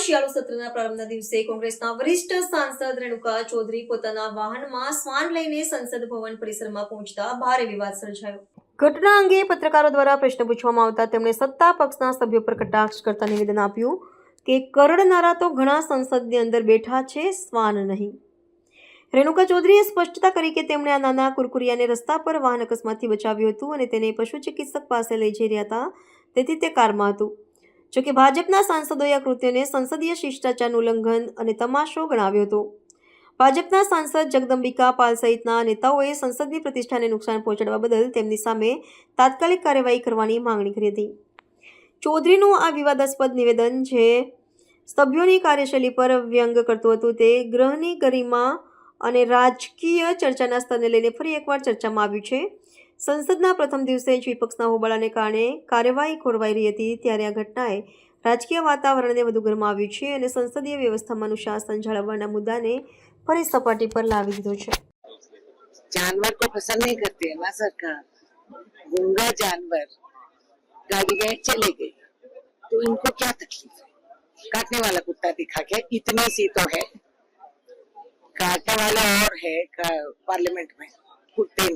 શિયાળુ સત્રના પ્રારંભના દિવસે કોંગ્રેસના વરિષ્ઠ સાંસદ રેણુકા ચૌધરી પોતાના વાહનમાં શ્વાન લઈને સંસદ ભવન પરિસરમાં પહોંચતા ભારે વિવાદ સર્જાયો. ઘટના અંગે પત્રકારો દ્વારા પ્રશ્ન પૂછવામાં આવતા તેમણે સત્તા પક્ષના સભ્યો પર કટાક્ષ કરતા નિવેદન આપ્યું કે કરડનારા તો ઘણા સંસદની અંદર બેઠા છે, શ્વાન નહીં. રેણુકા ચૌધરીએ સ્પષ્ટતા કરી કે તેમણે આ નાના કુરકુરિયાને રસ્તા પર વાહન અકસ્માતથી બચાવ્યું હતું અને તેને પશુ ચિકિત્સક પાસે લઈ જઈ રહ્યા હતા, તેથી તે કારમાં હતું. જોકે ભાજપના સાંસદોએ આ કૃત્યને સંસદીય શિષ્ટાચારનું ઉલ્લંઘન અને તમાશો ગણાવ્યો હતો. ભાજપના સાંસદ જગદંબિકા પાલ સહિતના નેતાઓએ સંસદની પ્રતિષ્ઠાને નુકસાન પહોંચાડવા બદલ તેમની સામે તાત્કાલિક કાર્યવાહી કરવાની માંગણી કરી હતી. ચૌધરીનું આ વિવાદાસ્પદ નિવેદન જે સભ્યોની કાર્યશૈલી પર વ્યંગ કરતું હતું તે ગૃહની ગરિમા અને રાજકીય ચર્ચાના સ્તરને લઈને ફરી એકવાર ચર્ચામાં આવ્યું છે. સંસદના પ્રથમ દિવસે જ વિપક્ષના હોબાળાને કારણે કાર્યવાહી ખોરવાઈ રહી હતી, ત્યારે આ ઘટનાએ રાજકીય વાતાવરણને વધુ ગરમાવ્યું છે અને સંસદીય વ્યવસ્થામાં અનુશાસન જાળવવાના મુદ્દાને ફરી સપાટી પર લાવી દીધો છે. जानवर को पसंद नहीं करती है ना सरकार, गूंगा जानवर गाड़ी में चले गए तो इनको क्या तकलीफ है? काटने वाला कुत्ता दिखा के इतनी सी तो है, काटने वाला और है पार्लियामेंट में, कुत्ते